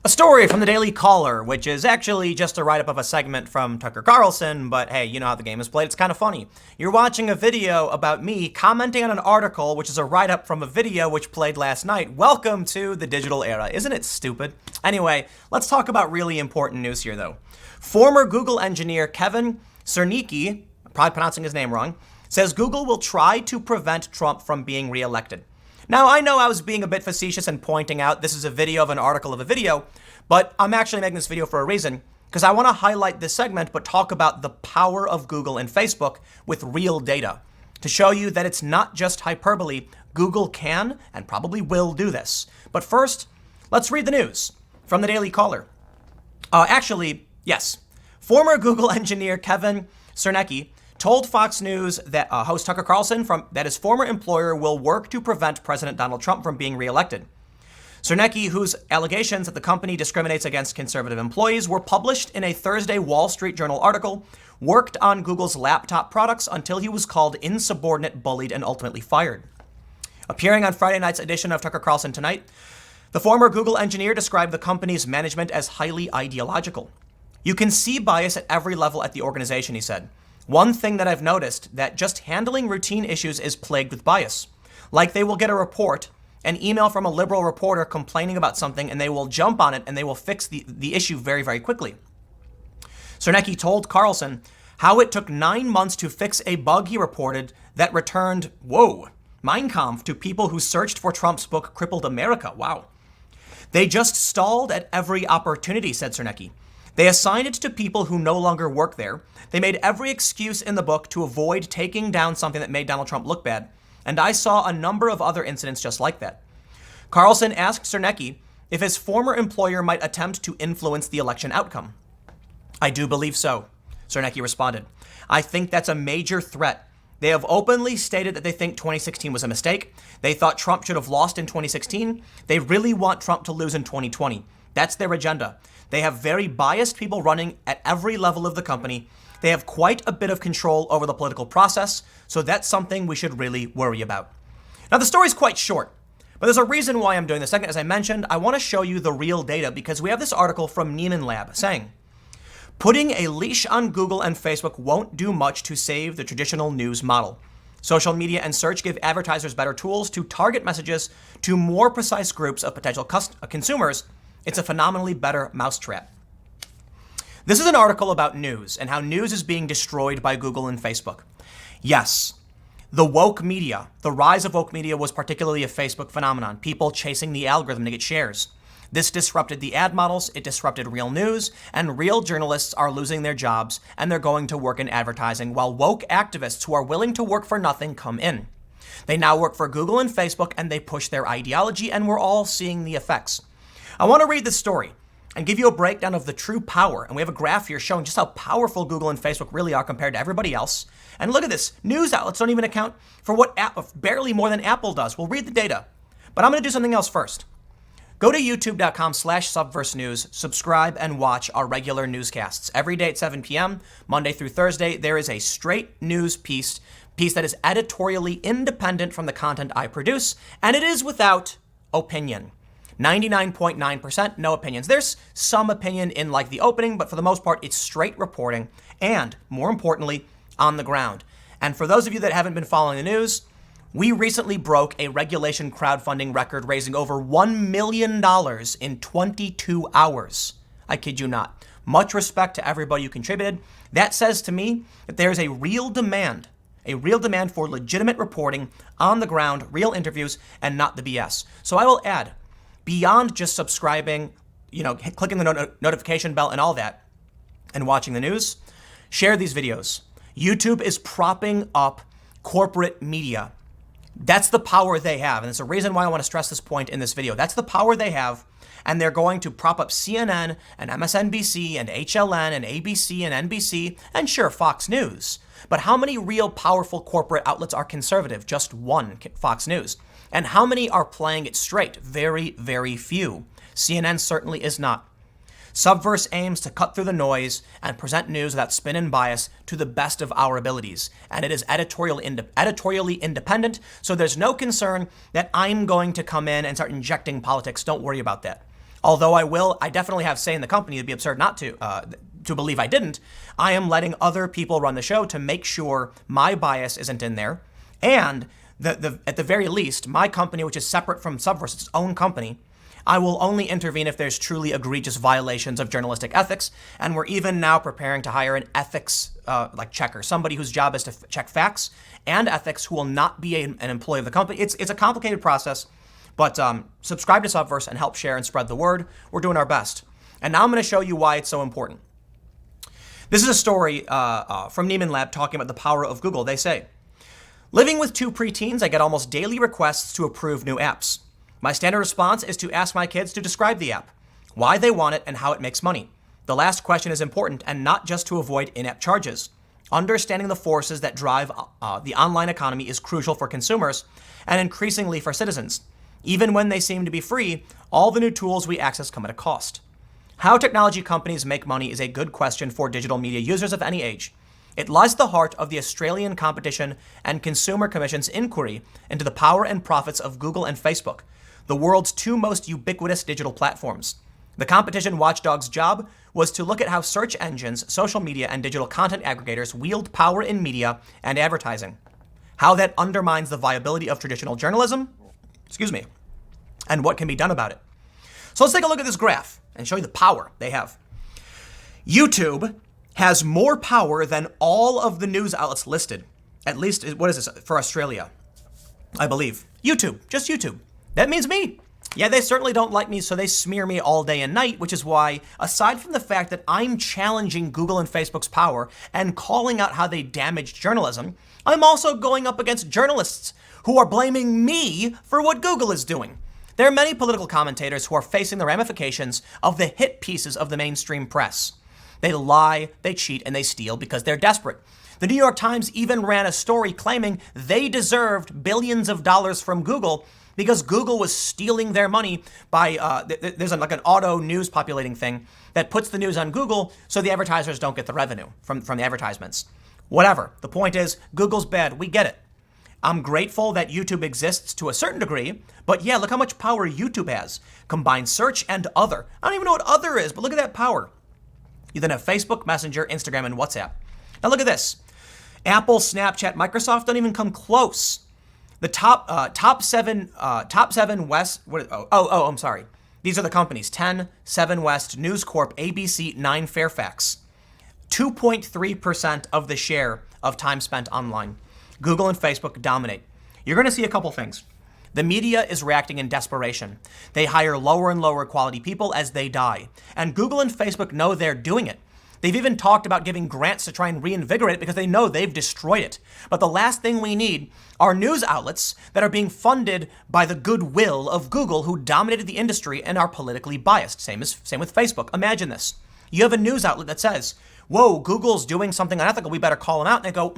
A story from the Daily Caller, which is actually just a write-up of a segment from Tucker Carlson, but hey, you know how the game is played. It's kind of funny. You're watching a video about me commenting on an article, which is a write-up from a video which played last night. Welcome to the digital era. Isn't it stupid? Anyway, let's talk about really important news here, though. Former Google engineer Kevin Cernicki, I'm probably pronouncing his name wrong, says Google will try to prevent Trump from being reelected. Now, I know I was being a bit facetious and pointing out this is a video of an article of a video, but I'm actually making this video for a reason, because I want to highlight this segment, but talk about the power of Google and Facebook with real data to show you that it's not just hyperbole. Google can and probably will do this. But first, let's read the news from the Daily Caller. Yes. Former Google engineer Kevin Cernicki told Fox News that host Tucker Carlson that his former employer will work to prevent President Donald Trump from being reelected. Cernicki, whose allegations that the company discriminates against conservative employees were published in a Thursday Wall Street Journal article, worked on Google's laptop products until he was called insubordinate, bullied, and ultimately fired. Appearing on Friday night's edition of Tucker Carlson Tonight, the former Google engineer described the company's management as highly ideological. "You can see bias at every level at the organization," he said. "One thing that I've noticed that just handling routine issues is plagued with bias. Like they will get a report, an email from a liberal reporter complaining about something, and they will jump on it and they will fix the issue very, very quickly." Cernicki told Carlson how it took 9 months to fix a bug he reported that returned, Mein Kampf to people who searched for Trump's book Crippled America. Wow. "They just stalled at every opportunity," said Cernicki. "They assigned it to people who no longer work there. They made every excuse in the book to avoid taking down something that made Donald Trump look bad. And I saw a number of other incidents just like that." Carlson asked Cernicki if his former employer might attempt to influence the election outcome. "I do believe so," Cernicki responded. "I think that's a major threat. They have openly stated that they think 2016 was a mistake. They thought Trump should have lost in 2016. They really want Trump to lose in 2020. That's their agenda. They have very biased people running at every level of the company. They have quite a bit of control over the political process, so that's something we should really worry about." Now, the story's quite short, but there's a reason why I'm doing this. Second, as I mentioned, I want to show you the real data because we have this article from Nieman Lab saying, "Putting a leash on Google and Facebook won't do much to save the traditional news model. Social media and search give advertisers better tools to target messages to more precise groups of potential consumers. It's a phenomenally better mousetrap." This is an article about news and how news is being destroyed by Google and Facebook. Yes, the woke media, the rise of woke media was particularly a Facebook phenomenon, people chasing the algorithm to get shares. This disrupted the ad models, it disrupted real news, and real journalists are losing their jobs and they're going to work in advertising while woke activists who are willing to work for nothing come in. They now work for Google and Facebook and they push their ideology and we're all seeing the effects. I want to read this story and give you a breakdown of the true power. And we have a graph here showing just how powerful Google and Facebook really are compared to everybody else. And look at this. News outlets don't even account for what barely more than Apple does. We'll read the data. But I'm going to do something else first. Go to youtube.com/subversenews, subscribe and watch our regular newscasts. Every day at 7 p.m., Monday through Thursday, there is a straight news piece that is editorially independent from the content I produce, and it is without opinion. 99.9% no opinions. There's some opinion in like the opening, but for the most part, it's straight reporting and, more importantly, on the ground. And for those of you that haven't been following the news, we recently broke a regulation crowdfunding record, raising over $1 million in 22 hours. I kid you not. Much respect to everybody who contributed. That says to me that there's a real demand for legitimate reporting on the ground, real interviews, and not the BS. So I will add, beyond just subscribing, clicking the notification bell and all that, and watching the news, share these videos. YouTube is propping up corporate media. That's the power they have. And it's a reason why I want to stress this point in this video. That's the power they have. And they're going to prop up CNN and MSNBC and HLN and ABC and NBC and sure, Fox News. But how many real powerful corporate outlets are conservative? Just one, Fox News. And how many are playing it straight? Very, very few. CNN certainly is not. Subverse aims to cut through the noise and present news without spin and bias to the best of our abilities. And it is editorially independent, so there's no concern that I'm going to come in and start injecting politics. Don't worry about that. Although I definitely have say in the company. It'd be absurd not to believe I didn't. I am letting other people run the show to make sure my bias isn't in there. And at the very least, my company, which is separate from Subversive's own company, I will only intervene if there's truly egregious violations of journalistic ethics. And we're even now preparing to hire an ethics checker, somebody whose job is to check facts and ethics, who will not be an employee of the company. It's a complicated process, but subscribe to Subverse and help share and spread the word. We're doing our best. And now I'm going to show you why it's so important. This is a story from Neiman Lab talking about the power of Google. They say, living with two preteens, I get almost daily requests to approve new apps. My standard response is to ask my kids to describe the app, why they want it, and how it makes money. The last question is important, and not just to avoid in-app charges. Understanding the forces that drive the online economy is crucial for consumers and increasingly for citizens. Even when they seem to be free, all the new tools we access come at a cost. How technology companies make money is a good question for digital media users of any age. It lies at the heart of the Australian Competition and Consumer Commission's inquiry into the power and profits of Google and Facebook, the world's two most ubiquitous digital platforms. The competition watchdog's job was to look at how search engines, social media, and digital content aggregators wield power in media and advertising, how that undermines the viability of traditional journalism, and what can be done about it. So let's take a look at this graph and show you the power they have. YouTube has more power than all of the news outlets listed. At least, what is this, for Australia, I believe. YouTube, just YouTube. That means me. Yeah, they certainly don't like me, so they smear me all day and night, which is why, aside from the fact that I'm challenging Google and Facebook's power and calling out how they damaged journalism, I'm also going up against journalists who are blaming me for what Google is doing. There are many political commentators who are facing the ramifications of the hit pieces of the mainstream press. They lie, they cheat, and they steal because they're desperate. The New York Times even ran a story claiming they deserved billions of dollars from Google because Google was stealing their money by, there's like an auto news populating thing that puts the news on Google so the advertisers don't get the revenue from the advertisements. Whatever. The point is, Google's bad. We get it. I'm grateful that YouTube exists to a certain degree, but yeah, look how much power YouTube has. Combined search and other. I don't even know what other is, but look at that power. You then have Facebook, Messenger, Instagram, and WhatsApp. Now look at this. Apple, Snapchat, Microsoft don't even come close. The top seven West. I'm sorry. These are the companies: 10, 7 West, News Corp, ABC, 9 Fairfax. 2.3% of the share of time spent online. Google and Facebook dominate. You're going to see a couple things. The media is reacting in desperation. They hire lower and lower quality people as they die. And Google and Facebook know they're doing it. They've even talked about giving grants to try and reinvigorate it because they know they've destroyed it. But the last thing we need are news outlets that are being funded by the goodwill of Google, who dominated the industry and are politically biased. Same with Facebook. Imagine this. You have a news outlet that says, whoa, Google's doing something unethical, we better call them out. And they go,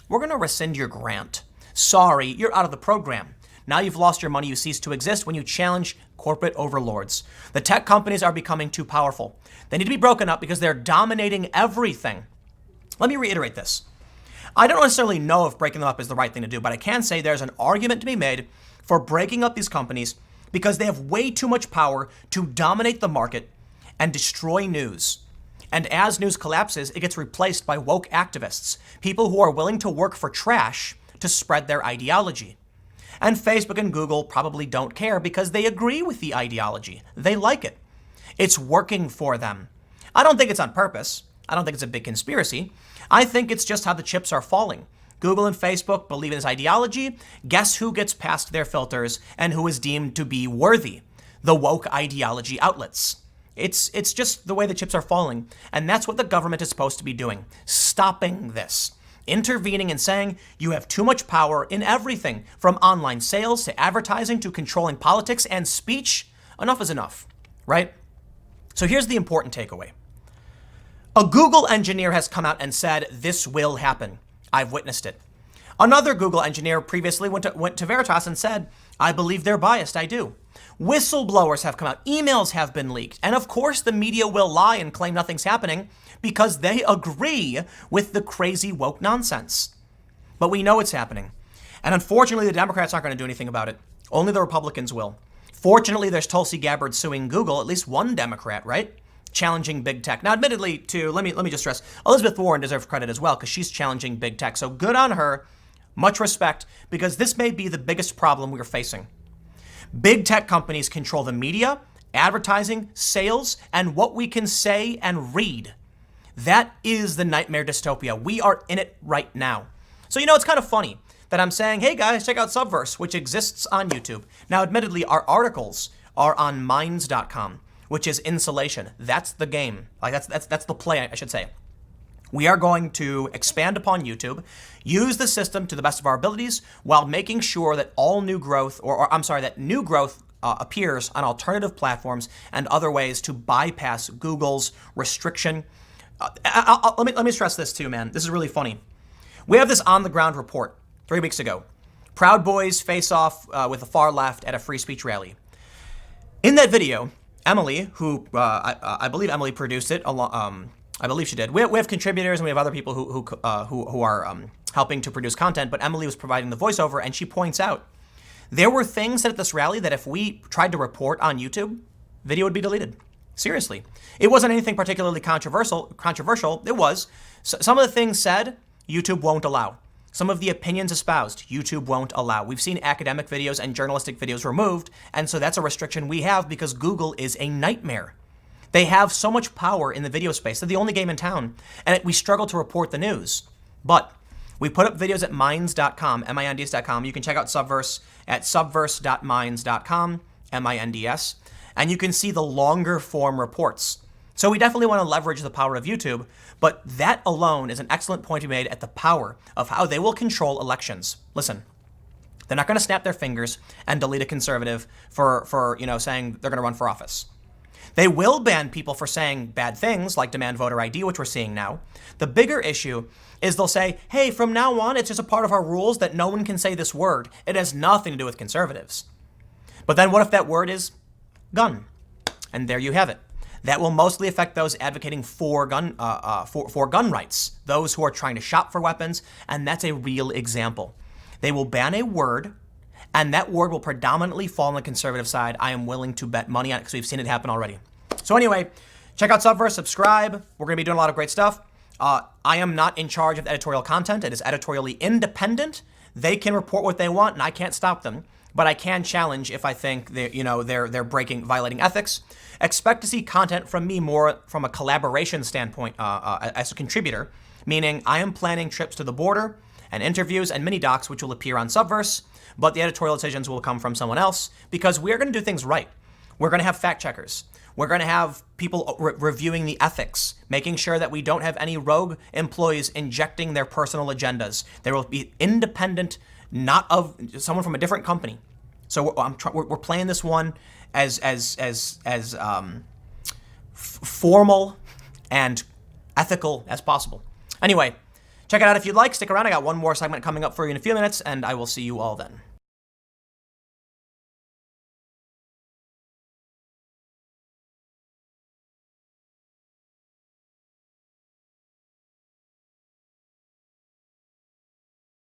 we're going to rescind your grant. Sorry, you're out of the program. Now you've lost your money. You cease to exist when you challenge corporate overlords. The tech companies are becoming too powerful. They need to be broken up because they're dominating everything. Let me reiterate this. I don't necessarily know if breaking them up is the right thing to do, but I can say there's an argument to be made for breaking up these companies because they have way too much power to dominate the market and destroy news. And as news collapses, it gets replaced by woke activists, people who are willing to work for trash to spread their ideology. And Facebook and Google probably don't care because they agree with the ideology. They like it. It's working for them. I don't think it's on purpose. I don't think it's a big conspiracy. I think it's just how the chips are falling. Google and Facebook believe in this ideology. Guess who gets past their filters and who is deemed to be worthy? The woke ideology outlets. It's just the way the chips are falling. And that's what the government is supposed to be doing. Stopping this. Intervening and saying you have too much power in everything, from online sales to advertising to controlling politics and speech. Enough is enough, right? So here's the important takeaway. A Google engineer has come out and said this will happen. I've witnessed it. Another Google engineer previously went to Veritas and said, I believe they're biased. I do. Whistleblowers have come out. Emails have been leaked. And of course, the media will lie and claim nothing's happening because they agree with the crazy woke nonsense. But we know it's happening. And unfortunately, the Democrats aren't going to do anything about it. Only the Republicans will. Fortunately, there's Tulsi Gabbard suing Google, at least one Democrat, right? Challenging big tech. Now, admittedly, let me just stress, Elizabeth Warren deserves credit as well because she's challenging big tech. So good on her. Much respect, because this may be the biggest problem we're facing. Big tech companies control the media, advertising, sales, and what we can say and read. That is the nightmare dystopia. We are in it right now. So, it's kind of funny that I'm saying, hey guys, check out Subverse, which exists on YouTube. Now, admittedly, our articles are on minds.com, which is insulation. That's the game. Like that's the play, I should say. We are going to expand upon YouTube, use the system to the best of our abilities while making sure that all new growth, that new growth appears on alternative platforms and other ways to bypass Google's restriction. Let me stress this too, man. This is really funny. We have this on-the-ground report 3 weeks ago. Proud Boys face off with the far left at a free speech rally. In that video, Emily, who I believe Emily produced it, I believe she did. We have contributors and we have other people who are helping to produce content, but Emily was providing the voiceover, and she points out there were things said at this rally that if we tried to report on YouTube, video would be deleted. Seriously. It wasn't anything particularly controversial. It was. Some of the things said, YouTube won't allow. Some of the opinions espoused, YouTube won't allow. We've seen academic videos and journalistic videos removed, and so that's a restriction we have because Google is a nightmare. They have so much power in the video space. They're the only game in town, and we struggle to report the news. But we put up videos at minds.com, minds.com. You can check out Subverse at subverse.minds.com, minds, and you can see the longer form reports. So we definitely want to leverage the power of YouTube, but that alone is an excellent point to be made at the power of how they will control elections. Listen, they're not going to snap their fingers and delete a conservative for saying they're going to run for office. They will ban people for saying bad things like demand voter ID, which we're seeing now. The bigger issue is they'll say, hey, from now on, it's just a part of our rules that no one can say this word. It has nothing to do with conservatives. But then what if that word is gun? And there you have it. That will mostly affect those advocating for gun rights, those who are trying to shop for weapons, and that's a real example. They will ban a word, and that word will predominantly fall on the conservative side. I am willing to bet money on it because we've seen it happen already. So anyway, check out Subverse, subscribe. We're going to be doing a lot of great stuff. I am not in charge of the editorial content. It is editorially independent. They can report what they want, and I can't stop them. But I can challenge if I think they're violating ethics. Expect to see content from me more from a collaboration standpoint as a contributor, meaning I am planning trips to the border and interviews and mini docs which will appear on Subverse, but the editorial decisions will come from someone else because we're going to do things right. We're going to have fact checkers. We're going to have people reviewing the ethics, making sure that we don't have any rogue employees injecting their personal agendas. There will be independent, not of someone from a different company. So we're playing this one as formal and ethical as possible. Anyway, check it out if you'd like. Stick around. I got one more segment coming up for you in a few minutes, and I will see you all then.